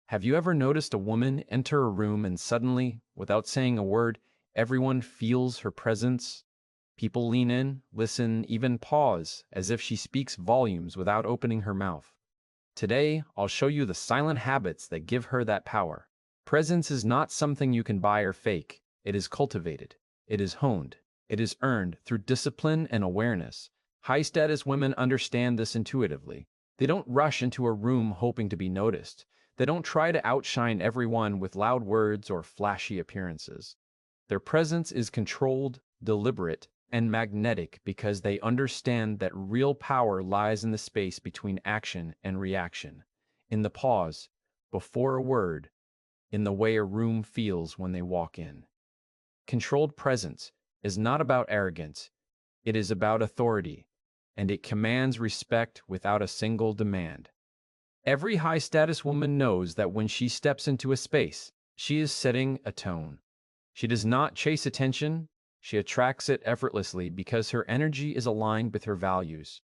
Have you ever noticed a woman enter a room and suddenly, without saying a word, everyone feels her presence? People lean in, listen, even pause, as if she speaks volumes without opening her mouth. Today, I'll show you the silent habits that give her that power. Presence is not something you can buy or fake. It is cultivated. It is honed. It is earned through discipline and awareness. High-status women understand this intuitively. They don't rush into a room hoping to be noticed. They don't try to outshine everyone with loud words or flashy appearances. Their presence is controlled, deliberate, and magnetic because they understand that real power lies in the space between action and reaction, in the pause, before a word, in the way a room feels when they walk in. Controlled presence is not about arrogance, it is about authority, and it commands respect without a single demand. Every high-status woman knows that when she steps into a space, she is setting a tone. She does not chase attention, she attracts it effortlessly because her energy is aligned with her values.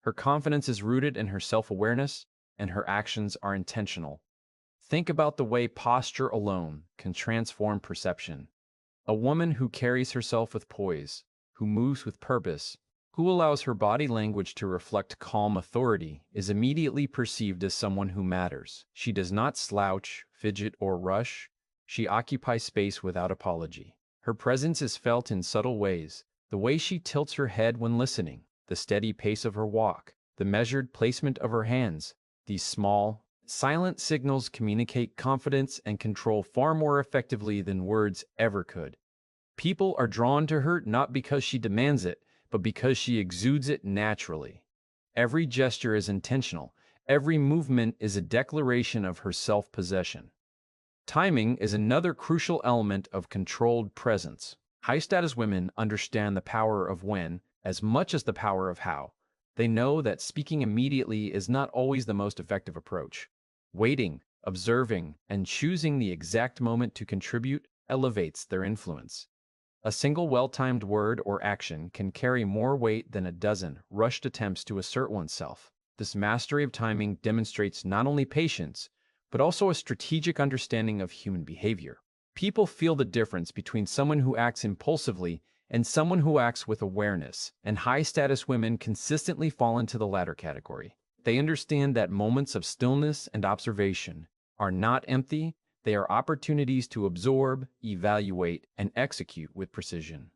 Her confidence is rooted in her self-awareness, and her actions are intentional. Think about the way posture alone can transform perception. A woman who carries herself with poise, who moves with purpose, who allows her body language to reflect calm authority, is immediately perceived as someone who matters. She does not slouch, fidget, or rush. She occupies space without apology. Her presence is felt in subtle ways: the way she tilts her head when listening, the steady pace of her walk, the measured placement of her hands. These small, silent signals communicate confidence and control far more effectively than words ever could. People are drawn to her not because she demands it, but because she exudes it naturally. Every gesture is intentional. Every movement is a declaration of her self-possession. Timing is another crucial element of controlled presence. High-status women understand the power of when as much as the power of how. They know that speaking immediately is not always the most effective approach. Waiting, observing, and choosing the exact moment to contribute elevates their influence. A single well-timed word or action can carry more weight than a dozen rushed attempts to assert oneself. This mastery of timing demonstrates not only patience, but also a strategic understanding of human behavior. People feel the difference between someone who acts impulsively and someone who acts with awareness, and high-status women consistently fall into the latter category. They understand that moments of stillness and observation are not empty, they are opportunities to absorb, evaluate, and execute with precision.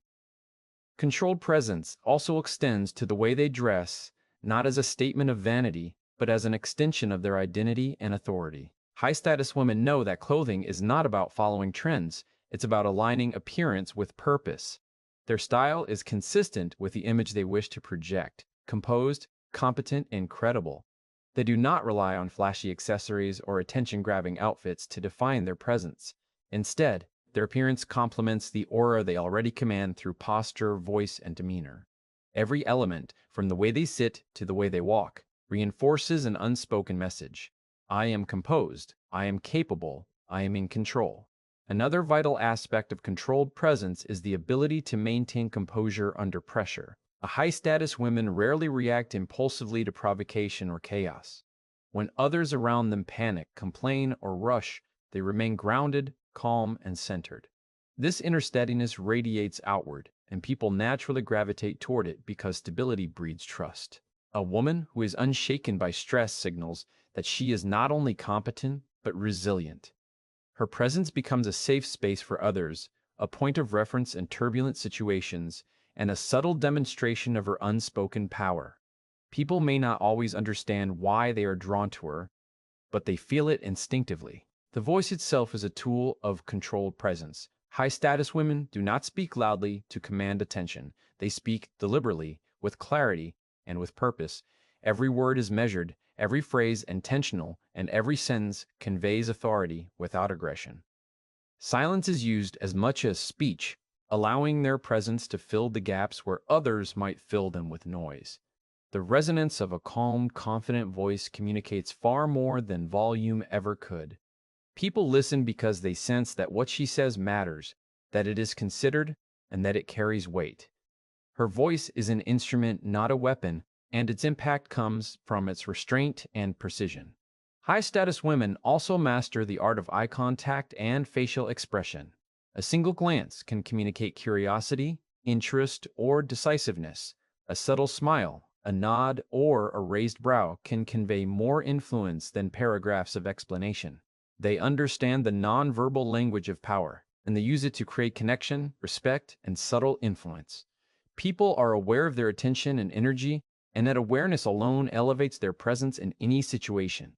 Controlled presence also extends to the way they dress, not as a statement of vanity, but as an extension of their identity and authority. High-status women know that clothing is not about following trends, it's about aligning appearance with purpose. Their style is consistent with the image they wish to project: composed, competent, and credible. They do not rely on flashy accessories or attention-grabbing outfits to define their presence. Instead, their appearance complements the aura they already command through posture, voice, and demeanor. Every element, from the way they sit to the way they walk, reinforces an unspoken message: I am composed, I am capable, I am in control. Another vital aspect of controlled presence is the ability to maintain composure under pressure. High-status women rarely react impulsively to provocation or chaos. When others around them panic, complain, or rush, they remain grounded, calm, and centered. This inner steadiness radiates outward, and people naturally gravitate toward it because stability breeds trust. A woman who is unshaken by stress signals that she is not only competent, but resilient. Her presence becomes a safe space for others, a point of reference in turbulent situations, and a subtle demonstration of her unspoken power. People may not always understand why they are drawn to her, but they feel it instinctively. The voice itself is a tool of controlled presence. High-status women do not speak loudly to command attention. They speak deliberately, with clarity, and with purpose. Every word is measured, every phrase intentional, and every sentence conveys authority without aggression. Silence is used as much as speech, allowing their presence to fill the gaps where others might fill them with noise. The resonance of a calm, confident voice communicates far more than volume ever could. People listen because they sense that what she says matters, that it is considered, and that it carries weight. Her voice is an instrument, not a weapon, and its impact comes from its restraint and precision. High-status women also master the art of eye contact and facial expression. A single glance can communicate curiosity, interest, or decisiveness. A subtle smile, a nod, or a raised brow can convey more influence than paragraphs of explanation. They understand the non-verbal language of power, and they use it to create connection, respect, and subtle influence. People are aware of their attention and energy, and that awareness alone elevates their presence in any situation.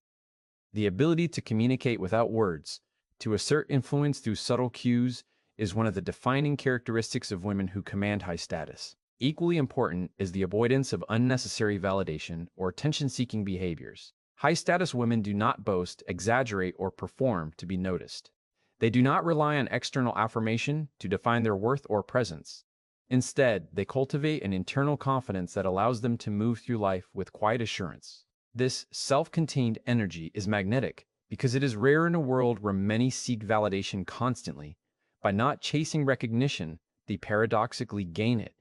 The ability to communicate without words, to assert influence through subtle cues, is one of the defining characteristics of women who command high status. Equally important is the avoidance of unnecessary validation or attention-seeking behaviors. High-status women do not boast, exaggerate, or perform to be noticed. They do not rely on external affirmation to define their worth or presence. Instead, they cultivate an internal confidence that allows them to move through life with quiet assurance. This self-contained energy is magnetic because it is rare in a world where many seek validation constantly. By not chasing recognition, they paradoxically gain it.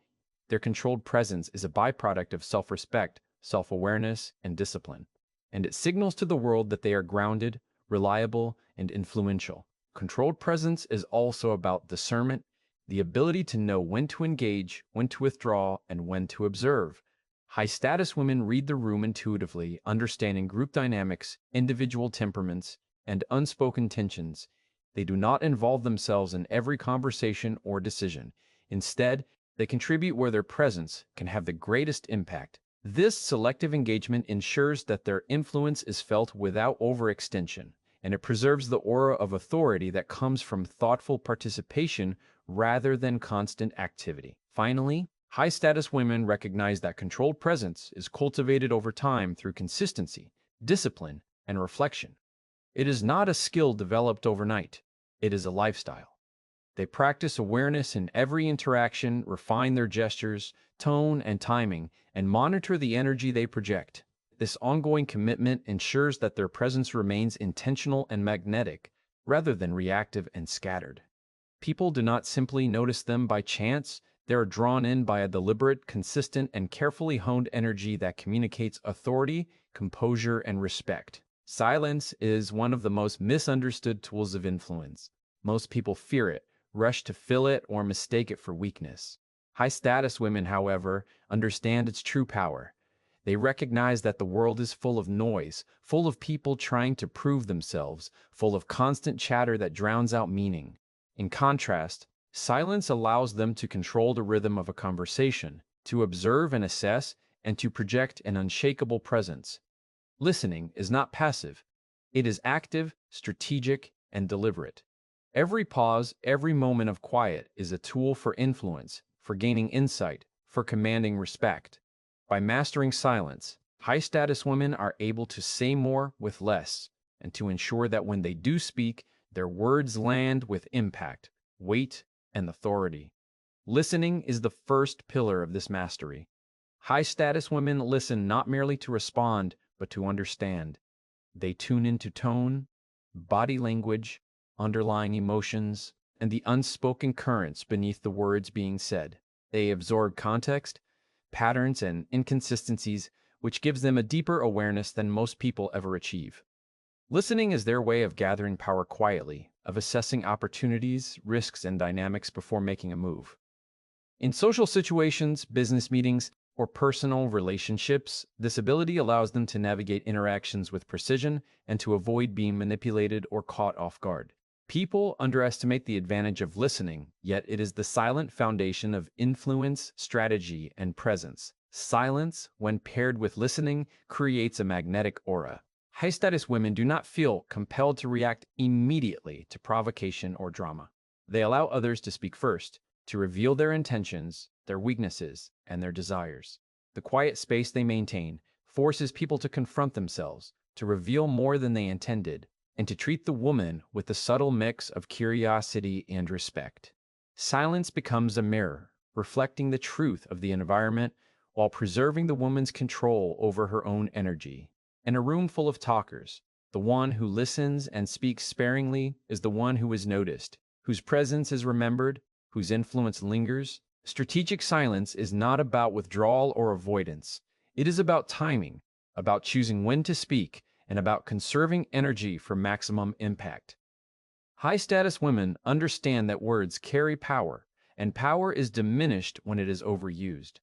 Their controlled presence is a byproduct of self-respect, self-awareness, and discipline, and it signals to the world that they are grounded, reliable, and influential. Controlled presence is also about discernment, the ability to know when to engage, when to withdraw, and when to observe. High-status women read the room intuitively, understanding group dynamics, individual temperaments, and unspoken tensions. They do not involve themselves in every conversation or decision. Instead, they contribute where their presence can have the greatest impact. This selective engagement ensures that their influence is felt without overextension, and it preserves the aura of authority that comes from thoughtful participation rather than constant activity. Finally, high-status women recognize that controlled presence is cultivated over time through consistency, discipline, and reflection. It is not a skill developed overnight. It is a lifestyle. They practice awareness in every interaction, refine their gestures, tone, and timing, and monitor the energy they project. This ongoing commitment ensures that their presence remains intentional and magnetic, rather than reactive and scattered. People do not simply notice them by chance. They are drawn in by a deliberate, consistent, and carefully honed energy that communicates authority, composure, and respect. Silence is one of the most misunderstood tools of influence. Most people fear it, rush to fill it, or mistake it for weakness. High-status women, however, understand its true power. They recognize that the world is full of noise, full of people trying to prove themselves, full of constant chatter that drowns out meaning. In contrast, silence allows them to control the rhythm of a conversation, to observe and assess, and to project an unshakable presence. Listening is not passive. It is active, strategic, and deliberate. Every pause, every moment of quiet is a tool for influence, for gaining insight, for commanding respect. By mastering silence, high-status women are able to say more with less, and to ensure that when they do speak, their words land with impact, weight, and authority. Listening is the first pillar of this mastery. High-status women listen not merely to respond, but to understand. They tune into tone, body language, underlying emotions, and the unspoken currents beneath the words being said. They absorb context, patterns, and inconsistencies, which gives them a deeper awareness than most people ever achieve. Listening is their way of gathering power quietly, of assessing opportunities, risks, and dynamics before making a move. In social situations, business meetings, or personal relationships, this ability allows them to navigate interactions with precision and to avoid being manipulated or caught off guard. People underestimate the advantage of listening, yet it is the silent foundation of influence, strategy, and presence. Silence, when paired with listening, creates a magnetic aura. High-status women do not feel compelled to react immediately to provocation or drama. They allow others to speak first, to reveal their intentions, their weaknesses, and their desires. The quiet space they maintain forces people to confront themselves, to reveal more than they intended, and to treat the woman with a subtle mix of curiosity and respect. Silence becomes a mirror, reflecting the truth of the environment while preserving the woman's control over her own energy. In a room full of talkers, the one who listens and speaks sparingly is the one who is noticed, whose presence is remembered, whose influence lingers. Strategic silence is not about withdrawal or avoidance. It is about timing, about choosing when to speak, and about conserving energy for maximum impact. High-status women understand that words carry power, and power is diminished when it is overused.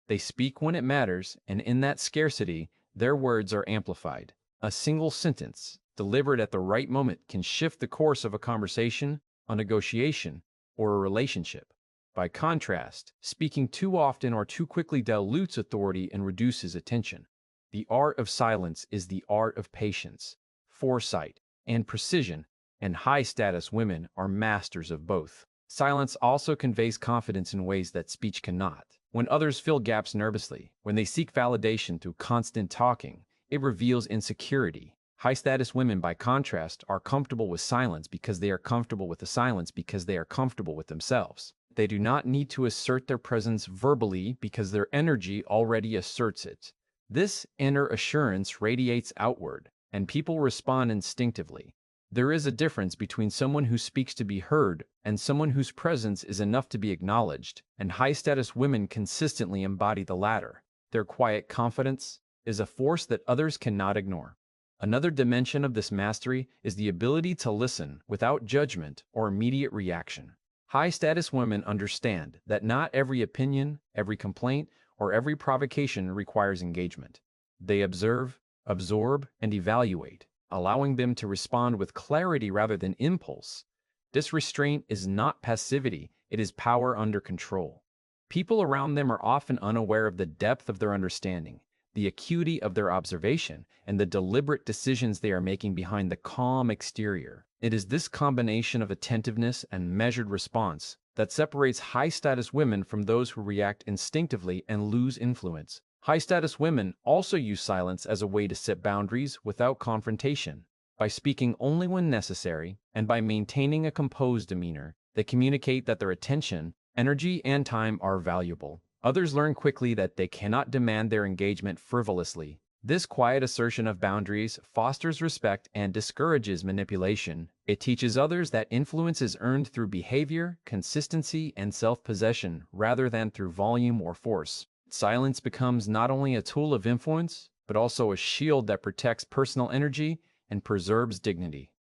They speak when it matters, and in that scarcity, their words are amplified. A single sentence, delivered at the right moment, can shift the course of a conversation, a negotiation, or a relationship. By contrast, speaking too often or too quickly dilutes authority and reduces attention. The art of silence is the art of patience, foresight, and precision, and high-status women are masters of both. Silence also conveys confidence in ways that speech cannot. When others fill gaps nervously, when they seek validation through constant talking, it reveals insecurity. High-status women, by contrast, are comfortable with silence because they are comfortable with the silence because they are comfortable with themselves. They do not need to assert their presence verbally because their energy already asserts it. This inner assurance radiates outward, and people respond instinctively. There is a difference between someone who speaks to be heard and someone whose presence is enough to be acknowledged, and high-status women consistently embody the latter. Their quiet confidence is a force that others cannot ignore. Another dimension of this mastery is the ability to listen without judgment or immediate reaction. High-status women understand that not every opinion, every complaint, or every provocation requires engagement. They observe, absorb, and evaluate, allowing them to respond with clarity rather than impulse. This restraint is not passivity, it is power under control. People around them are often unaware of the depth of their understanding, the acuity of their observation, and the deliberate decisions they are making behind the calm exterior. It is this combination of attentiveness and measured response that separates high-status women from those who react instinctively and lose influence. High-status women also use silence as a way to set boundaries without confrontation. By speaking only when necessary, and by maintaining a composed demeanor, they communicate that their attention, energy, and time are valuable. Others learn quickly that they cannot demand their engagement frivolously. This quiet assertion of boundaries fosters respect and discourages manipulation. It teaches others that influence is earned through behavior, consistency, and self-possession rather than through volume or force. Silence becomes not only a tool of influence, but also a shield that protects personal energy and preserves dignity.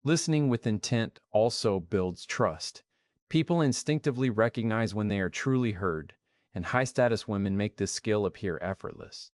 Listening with intent also builds trust. People instinctively recognize when they are truly heard, and high-status women make this skill appear effortless.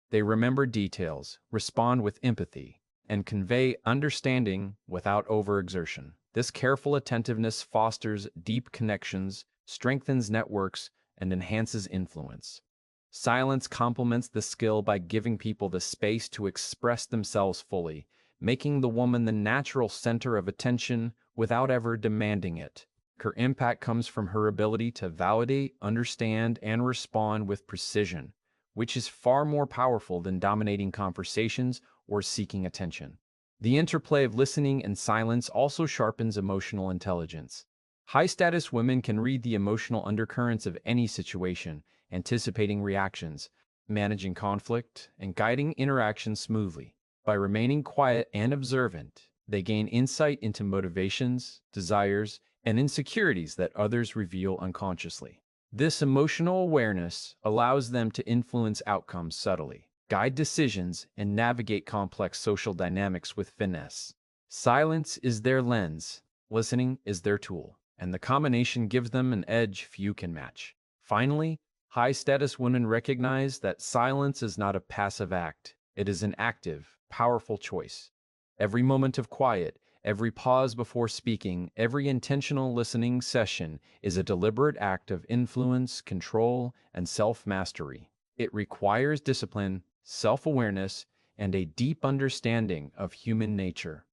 They remember details, respond with empathy, and convey understanding without overexertion. This careful attentiveness fosters deep connections, strengthens networks, and enhances influence. Silence complements the skill by giving people the space to express themselves fully, making the woman the natural center of attention without ever demanding it. Her impact comes from her ability to validate, understand, and respond with precision, which is far more powerful than dominating conversations or seeking attention. The interplay of listening and silence also sharpens emotional intelligence. High-status women can read the emotional undercurrents of any situation, anticipating reactions, managing conflict, and guiding interactions smoothly. By remaining quiet and observant, they gain insight into motivations, desires, and insecurities that others reveal unconsciously. This emotional awareness allows them to influence outcomes subtly, guide decisions, and navigate complex social dynamics with finesse. Silence is their lens, listening is their tool, and the combination gives them an edge few can match. Finally, high-status women recognize that silence is not a passive act. It is an active, powerful choice. Every moment of quiet, every pause before speaking, every intentional listening session is a deliberate act of influence, control, and self-mastery. It requires discipline, self-awareness, and a deep understanding of human nature.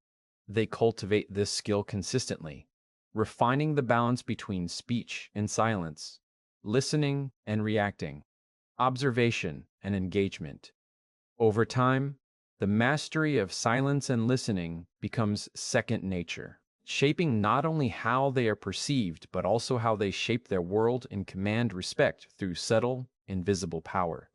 They cultivate this skill consistently, refining the balance between speech and silence, listening and reacting, observation and engagement. Over time, the mastery of silence and listening becomes second nature, shaping not only how they are perceived, but also how they shape their world and command respect through subtle, invisible power.